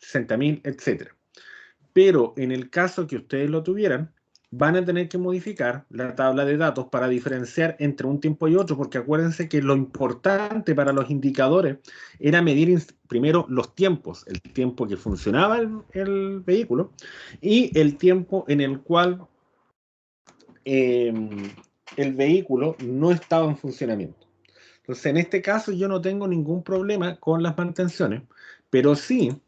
60.000, etc. Pero en el caso que ustedes lo tuvieran, van a tener que modificar la tabla de datos para diferenciar entre un tiempo y otro, porque acuérdense que lo importante para los indicadores era medir primero los tiempos, el tiempo que funcionaba el vehículo y el tiempo en el cual el vehículo no estaba en funcionamiento. Entonces, en este caso yo no tengo ningún problema con las mantenciones, pero sí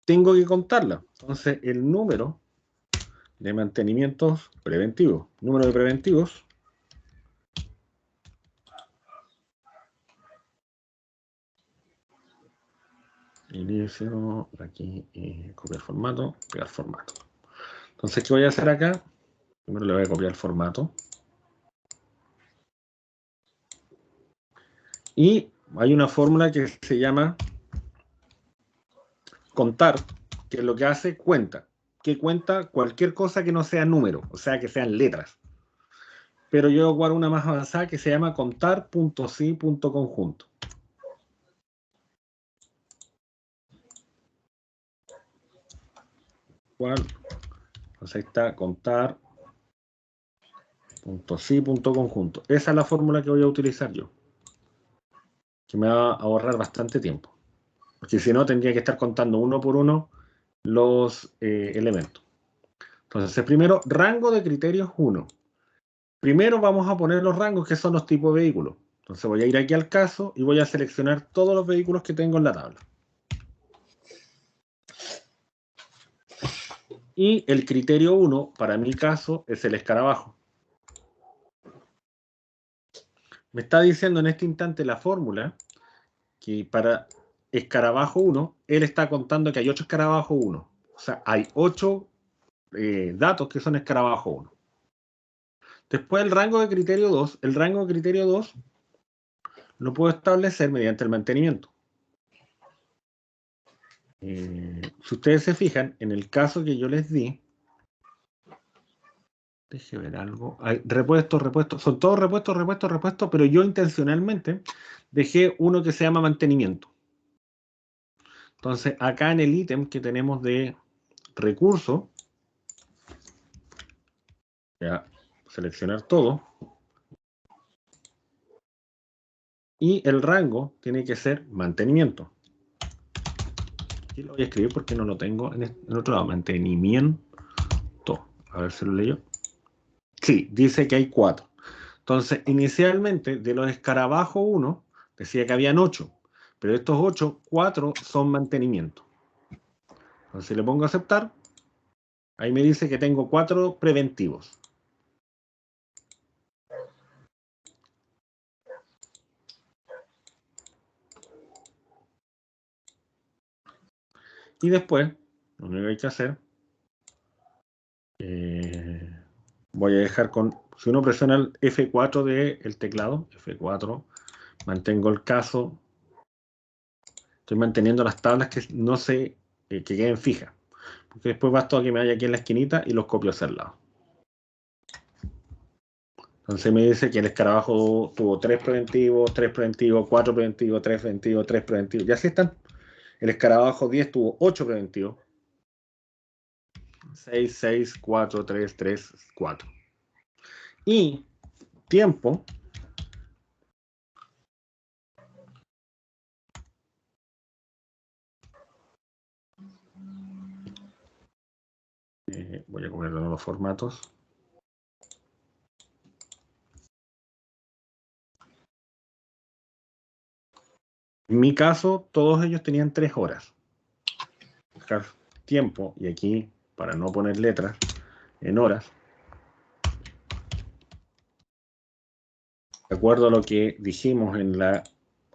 tengo que contarlas. Entonces, el número de mantenimientos preventivos, número de preventivos, inicio, aquí, copiar formato, pegar formato. Entonces, ¿qué voy a hacer acá? Primero le voy a copiar el formato. Y hay una fórmula que se llama contar, que lo que hace cuenta, que cuenta cualquier cosa que no sea número, o sea, que sean letras. Pero yo voy a ocupar una más avanzada que se llama contar.si.conjunto. Entonces ahí está contar.si.conjunto. Esa es la fórmula que voy a utilizar yo, que me va a ahorrar bastante tiempo. Porque si no, tendría que estar contando uno por uno los elementos. Entonces, primero, rango de criterios 1. Primero vamos a poner los rangos que son los tipos de vehículos. Entonces voy a ir aquí al caso y voy a seleccionar todos los vehículos que tengo en la tabla. Y el criterio 1, para mi caso, es el escarabajo. Me está diciendo en este instante la fórmula que para escarabajo 1, él está contando que hay 8 escarabajos 1. O sea, hay 8 datos que son escarabajo 1. Después el rango de criterio 2. El rango de criterio 2 lo puedo establecer mediante el mantenimiento. Si ustedes se fijan, en el caso que yo les di, déjenme ver algo. Hay repuestos, son todos repuestos, pero yo intencionalmente dejé uno que se llama mantenimiento. Entonces, acá en el ítem que tenemos de recurso, voy a seleccionar todo. Y el rango tiene que ser mantenimiento. Aquí lo voy a escribir porque no lo tengo en otro lado. Mantenimiento. A ver si lo leo. Sí, dice que hay 4. Entonces, inicialmente, de los escarabajos 1, decía que habían 8. Pero de estos 8, 4 son mantenimiento. Entonces, si le pongo a aceptar, ahí me dice que tengo 4 preventivos. Y después, lo único que hay que hacer, voy a dejar con, si uno presiona el F4 del teclado, F4, mantengo el caso, estoy manteniendo las tablas que no se, que queden fijas, porque después basta que me vaya aquí en la esquinita y los copio hacia el lado. Entonces me dice que el escarabajo tuvo 3 preventivos, 3 preventivos, 4 preventivos, 3 preventivos, 3 preventivos, y así están. El escarabajo 10 tuvo 8 preventivos. 6, 6, 4, 3, 3, 4. Y tiempo. Voy a comer los formatos. En mi caso, todos ellos tenían 3 horas. Buscar tiempo, y aquí, para no poner letras, en horas. De acuerdo a lo que dijimos en la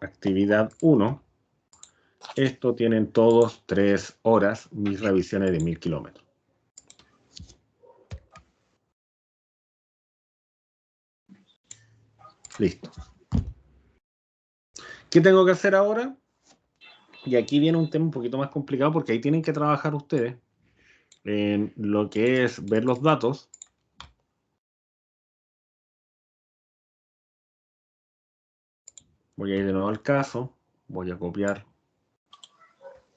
actividad 1, esto tienen todos 3 horas, mis revisiones de 1000 kilómetros. Listo. ¿Qué tengo que hacer ahora? Y aquí viene un tema un poquito más complicado porque ahí tienen que trabajar ustedes en lo que es ver los datos. Voy a ir de nuevo al caso, voy a copiar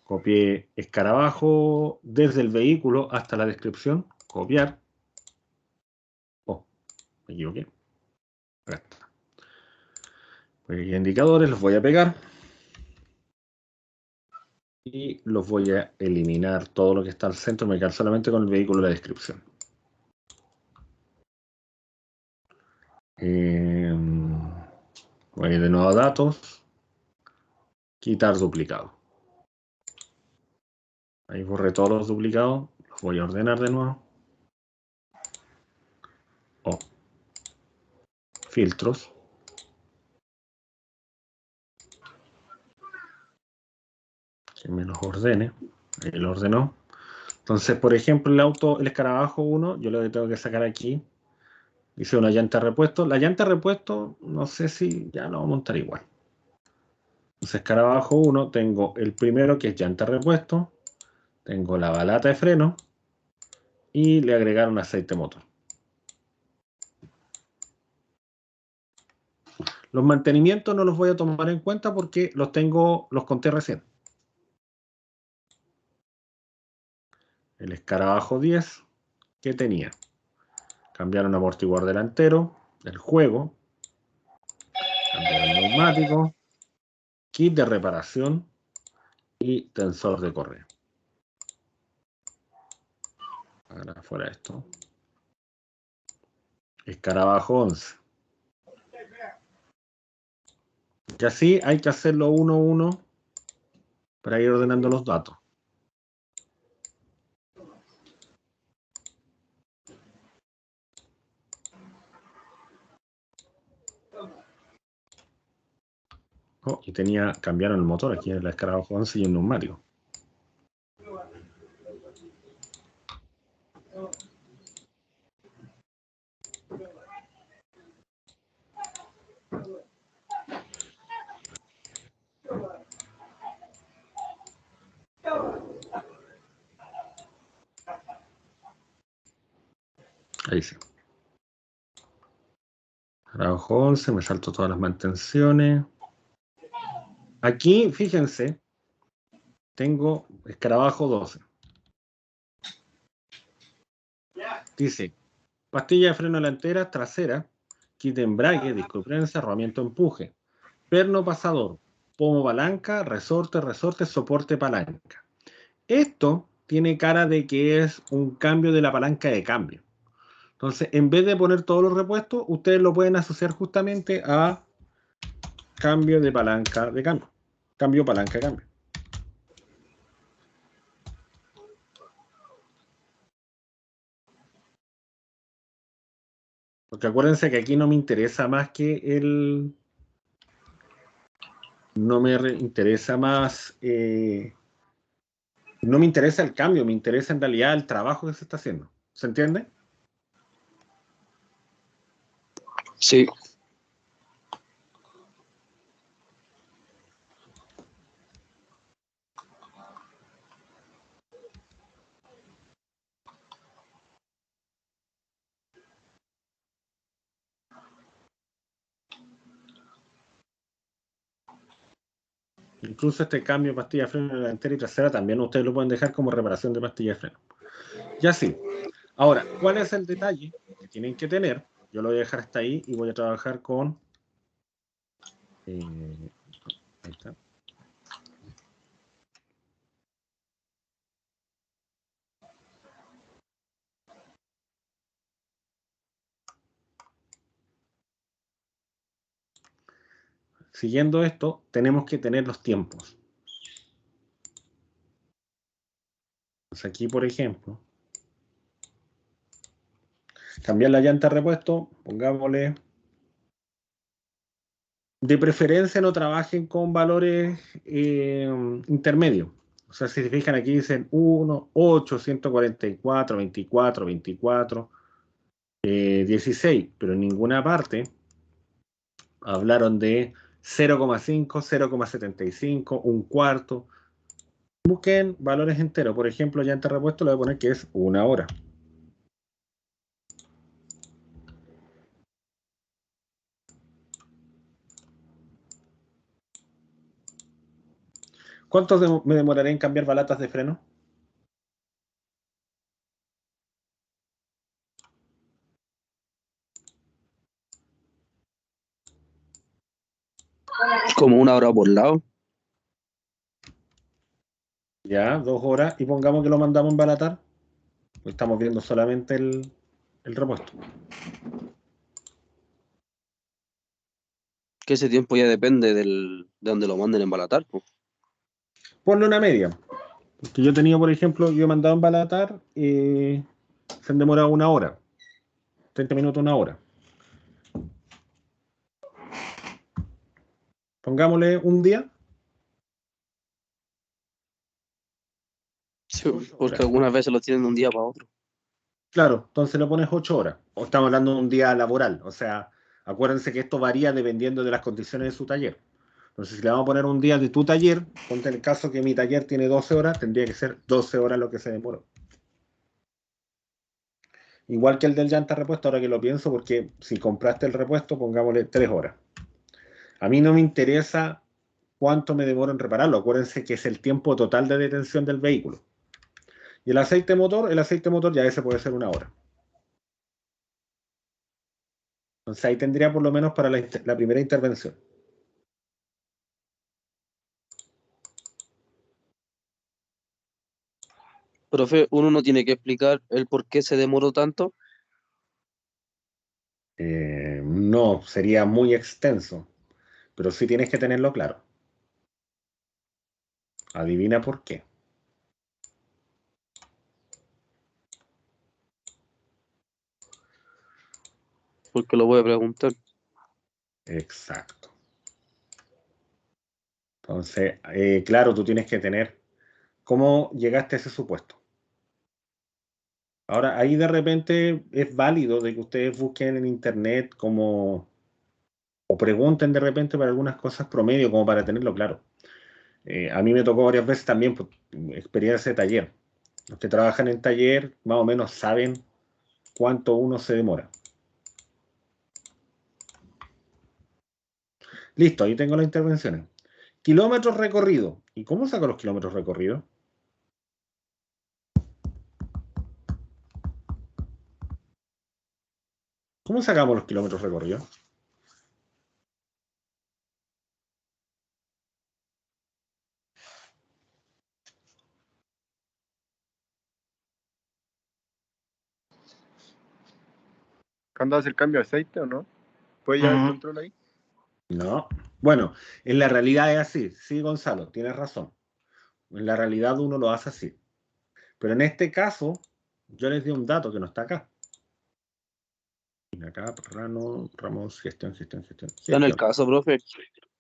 Copié escarabajo desde el vehículo hasta la descripción. Copiar. Oh, me equivoqué. Acá está. Indicadores, los voy a pegar. Y los voy a eliminar todo lo que está al centro. Me quedo solamente con el vehículo y la descripción. Voy de nuevo a datos. Quitar duplicado. Ahí borré todos los duplicados. Los voy a ordenar de nuevo. Oh. Filtros. Que me los ordene. Ahí lo ordenó. Entonces, por ejemplo, el escarabajo 1, yo lo que tengo que sacar aquí. Hice una llanta de repuesto. La llanta de repuesto, no sé si ya lo voy a montar igual. Entonces, escarabajo 1, tengo el primero que es llanta de repuesto. Tengo la balata de freno. Y le agregaron aceite motor. Los mantenimientos no los voy a tomar en cuenta porque los conté recién. El escarabajo 10, ¿qué tenía? Cambiaron amortiguador delantero, el juego, cambiaron neumático, kit de reparación y tensor de correa. Ahora fuera esto. Escarabajo 11. Y así hay que hacerlo uno a uno para ir ordenando los datos. Oh, y cambiaron el motor aquí en el escarabajo 11 y el neumático. Ahí sí. Escarabajo 11, me salto todas las mantenciones. Aquí, fíjense, tengo escarabajo 12. Dice, pastilla de freno delantera, trasera, kit de embrague, disco de prensa, herramienta empuje, perno pasador, pomo palanca, resorte, soporte palanca. Esto tiene cara de que es un cambio de la palanca de cambio. Entonces, en vez de poner todos los repuestos, ustedes lo pueden asociar justamente a cambio de palanca de cambio. Cambio palanca de cambio. Porque acuérdense que aquí no me interesa más que el... No me interesa más... no me interesa el cambio, me interesa en realidad el trabajo que se está haciendo. ¿Se entiende? Sí. Incluso este cambio de pastilla de freno delantera y trasera también ustedes lo pueden dejar como reparación de pastilla de freno. Ya sí. Ahora, ¿cuál es el detalle que tienen que tener? Yo lo voy a dejar hasta ahí y voy a trabajar con... ahí está. Siguiendo esto, tenemos que tener los tiempos. Entonces aquí, por ejemplo, cambiar la llanta de repuesto, pongámosle... De preferencia no trabajen con valores intermedios. O sea, si se fijan aquí dicen 1, 8, 144, 24, 24, 16, pero en ninguna parte hablaron de 0,5, 0,75, un cuarto. Busquen valores enteros. Por ejemplo, llanta de repuesto le voy a poner que es 1 hora. ¿Cuánto me demoraré en cambiar balatas de freno? Como 1 hora por lado. Ya, 2 horas. Y pongamos que lo mandamos a embalatar. Estamos viendo solamente el repuesto. Que ese tiempo ya depende de donde lo manden a embalatar, po. Ponle una media. Porque yo tenía, por ejemplo, yo he mandado a embalatar, se han demorado 1 hora. 30 minutos, 1 hora. Pongámosle un día. Sí, porque algunas veces lo tienen de un día para otro. Claro, entonces le pones 8 horas. O estamos hablando de un día laboral. O sea, acuérdense que esto varía dependiendo de las condiciones de su taller. Entonces, si le vamos a poner un día de tu taller, ponte en el caso que mi taller tiene 12 horas, tendría que ser 12 horas lo que se demoró. Igual que el del llanta repuesto, ahora que lo pienso, porque si compraste el repuesto, pongámosle 3 horas. A mí no me interesa cuánto me demoro en repararlo. Acuérdense que es el tiempo total de detención del vehículo. Y el aceite motor ya ese puede ser 1 hora. Entonces ahí tendría por lo menos para la primera intervención. Profe, uno no tiene que explicar el por qué se demoró tanto. No, sería muy extenso, pero sí tienes que tenerlo claro. Adivina por qué. Porque lo voy a preguntar. Exacto. Entonces, claro, tú tienes que tener cómo llegaste a ese supuesto. Ahora, ahí de repente es válido de que ustedes busquen en internet como, o pregunten de repente para algunas cosas promedio, como para tenerlo claro. A mí me tocó varias veces también, pues, experiencia de taller. Los que trabajan en taller más o menos saben cuánto uno se demora. Listo, ahí tengo las intervenciones. Kilómetros recorridos. ¿Y cómo saco los kilómetros recorridos? ¿Cómo sacamos los kilómetros recorridos? ¿Cuándo hace el cambio de aceite o no? ¿Puede llevar el control ahí? No. Bueno, en la realidad es así. Sí, Gonzalo, tienes razón. En la realidad uno lo hace así. Pero en este caso, yo les di un dato que no está acá. Acá, Ramos, gestión. Está en el caso, profe.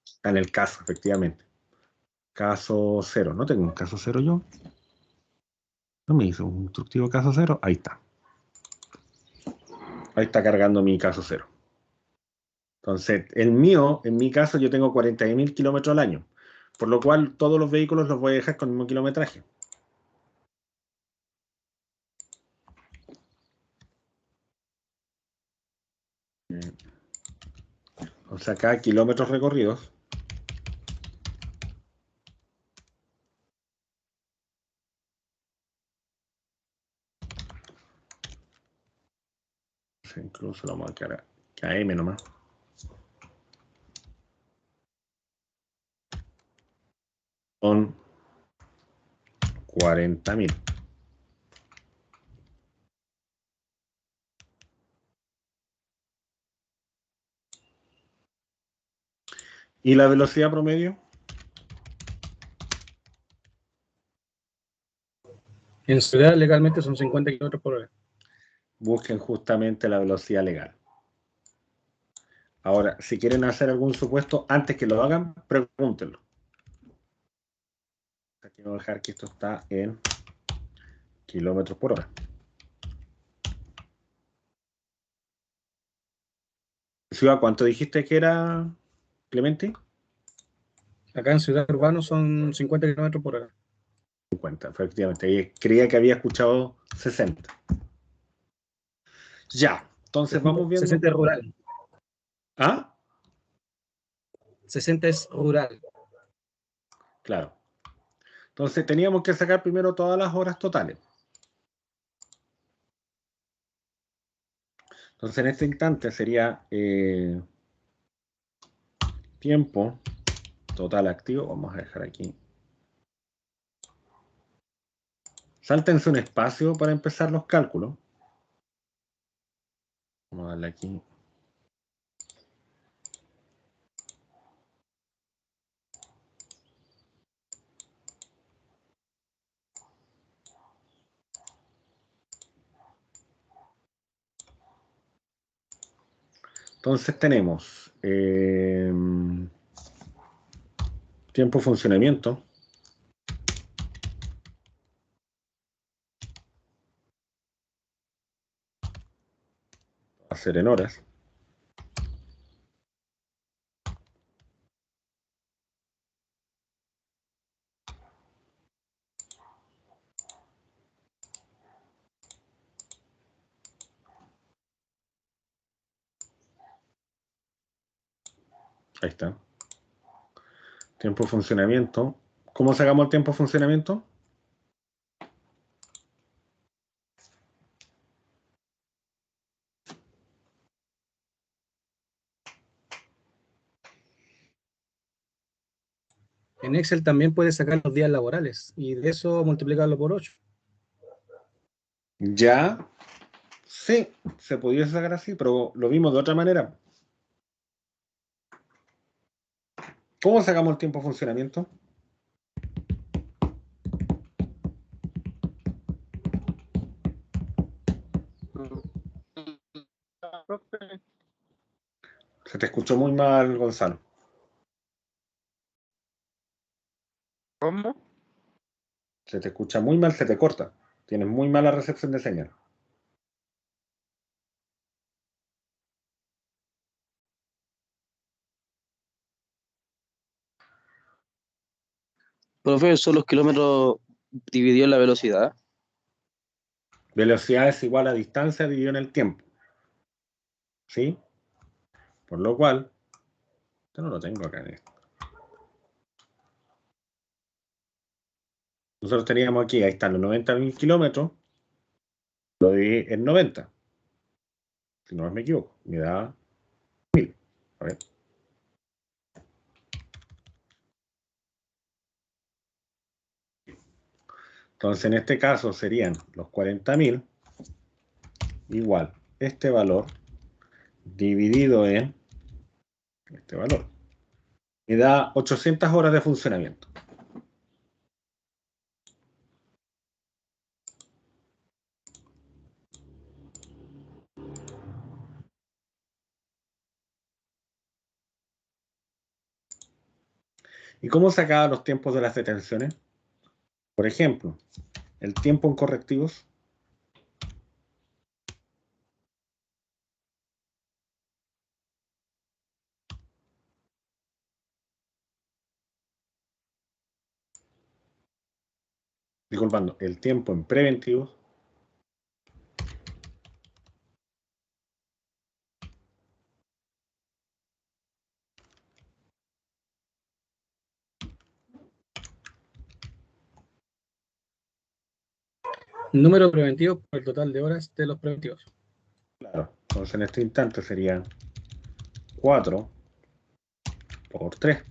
Está en el caso, efectivamente. Caso 0. ¿No tengo un caso 0 yo? ¿No me hizo un instructivo caso 0? Ahí está. Ahí está cargando mi caso 0. Entonces, en mi caso, yo tengo 40.000 kilómetros al año. Por lo cual, todos los vehículos los voy a dejar con el mismo kilometraje. O sea, acá kilómetros recorridos. Incluso lo vamos a quedar a M nomás. Son 40.000. ¿Y la velocidad promedio? En ciudad legalmente son 50 kilómetros por hora. Busquen justamente la velocidad legal. Ahora, si quieren hacer algún supuesto, antes que lo hagan, pregúntenlo. Aquí voy a dejar que esto está en kilómetros por hora. ¿Ciudad cuánto dijiste que era, Clemente? Acá en ciudad urbano son 50 kilómetros por hora. 50, efectivamente. Creía que había escuchado 60. Ya, entonces vamos viendo. 60 es rural. ¿Ah? 60 es rural. Claro. Entonces teníamos que sacar primero todas las horas totales. Entonces en este instante sería tiempo total activo. Vamos a dejar aquí. Sáltense un espacio para empezar los cálculos. Vamos a darle aquí. Entonces tenemos tiempo de funcionamiento. Va a ser en horas. Ahí está. Tiempo de funcionamiento. ¿Cómo sacamos el tiempo de funcionamiento? En Excel también puedes sacar los días laborales y de eso multiplicarlo por 8. Ya, sí, se podía sacar así, pero lo vimos de otra manera. ¿Cómo sacamos el tiempo de funcionamiento? Profe, Se te escuchó muy mal, Gonzalo. ¿cómo? Se te escucha muy mal, se te corta. Tienes muy mala recepción de señal. Profe, son los kilómetros divididos en la velocidad. Velocidad es igual a distancia dividido en el tiempo. ¿Sí? Por lo cual, yo no lo tengo acá en esto. Nosotros teníamos aquí, ahí están los 90.000 kilómetros. Lo dividí en 90. Si no me equivoco, me da 1000. A ver. Entonces, en este caso serían los 40.000 igual este valor dividido en este valor. Me da 800 horas de funcionamiento. ¿Y cómo sacaba los tiempos de las detenciones? Por ejemplo, el tiempo en correctivos. Disculpando, el tiempo en preventivos. Número preventivo por el total de horas de los preventivos. Claro, entonces en este instante sería 4 por 3.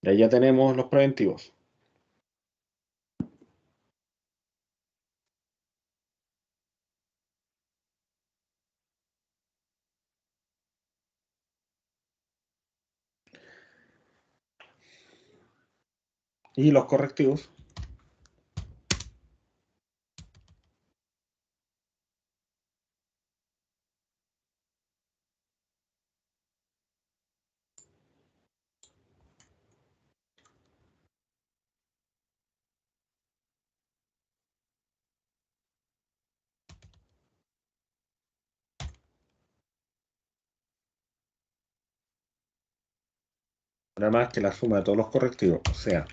Y ahí ya tenemos los preventivos. Y los correctivos. Nada más que la suma de todos los correctivos, o sea,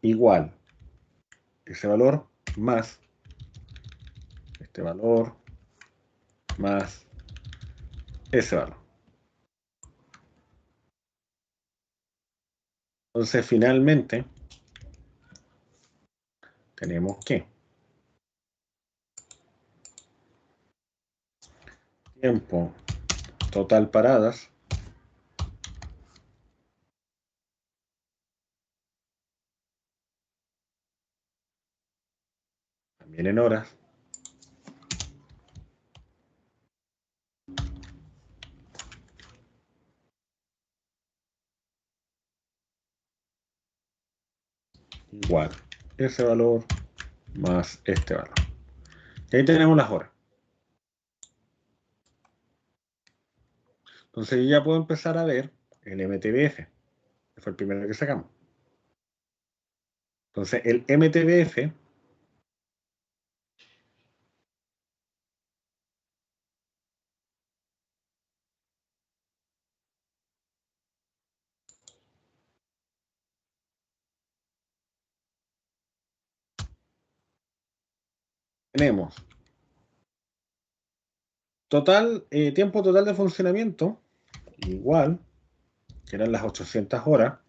igual ese valor más este valor más ese valor. Entonces, finalmente, tenemos que tiempo total paradas también en horas igual ese valor más este valor. Y ahí tenemos las horas. Entonces ya puedo empezar a ver el MTBF, que fue el primero que sacamos. Entonces el MTBF tenemos tiempo total de funcionamiento, igual, que eran las 800 horas,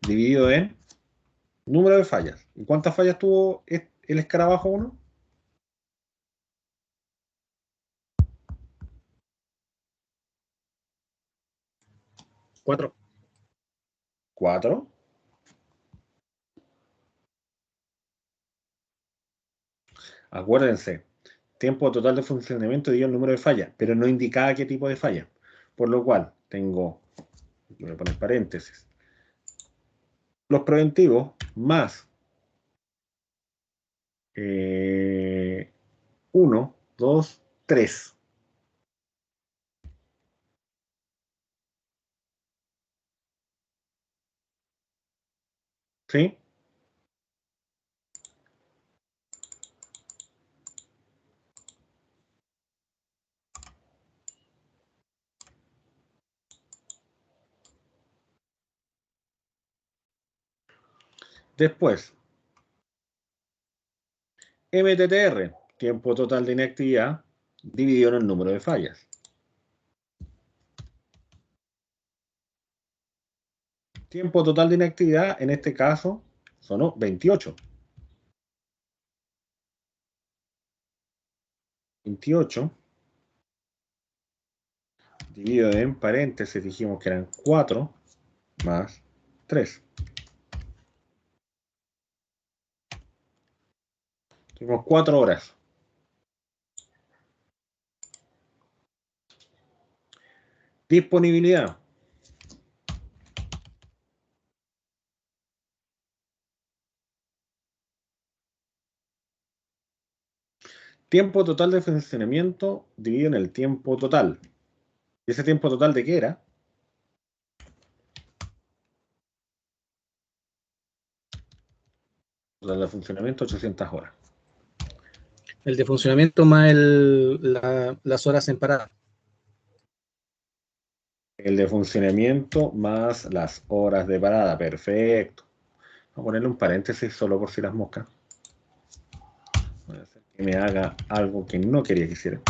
dividido en número de fallas. ¿Y cuántas fallas tuvo el escarabajo 1? 4. 4. Acuérdense, tiempo total de funcionamiento dividido el número de fallas, pero no indicaba qué tipo de falla. Por lo cual, tengo, voy a poner paréntesis, los preventivos más 1, 2, 3. ¿Sí? Después, MTTR, tiempo total de inactividad, dividido en el número de fallas. Tiempo total de inactividad, en este caso, son 28. 28 dividido en paréntesis, dijimos que eran 4 más 3. Tuvimos 4 horas. Disponibilidad. Tiempo total de funcionamiento dividido en el tiempo total. ¿Y ese tiempo total de qué era? Total de funcionamiento, 800 horas. El de funcionamiento más las horas en parada. El de funcionamiento más las horas de parada. Perfecto. Voy a ponerle un paréntesis solo por si las moscas. Voy a hacer que me haga algo que no quería que hiciera.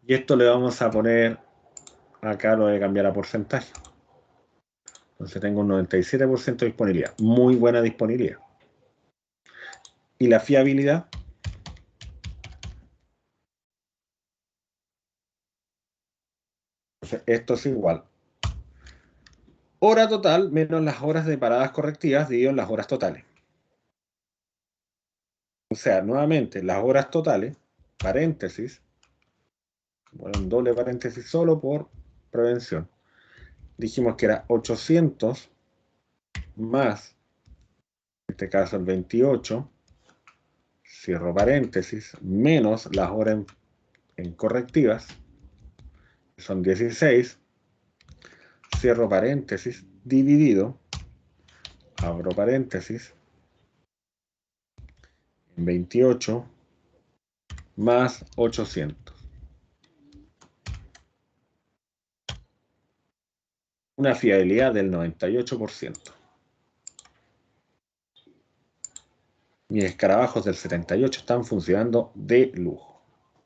Y esto le vamos a poner, acá lo voy a cambiar a porcentaje. Entonces tengo un 97% de disponibilidad. Muy buena disponibilidad. ¿Y la fiabilidad? Entonces esto es igual. Hora total menos las horas de paradas correctivas dividido en las horas totales. O sea, nuevamente, las horas totales, paréntesis, bueno, un doble paréntesis solo por prevención. Dijimos que era 800 más, en este caso el 28, cierro paréntesis, menos las horas en correctivas, que son 16, cierro paréntesis, dividido, abro paréntesis, en 28 más 800. Una fiabilidad del 98%. Mis escarabajos del 78 están funcionando de lujo.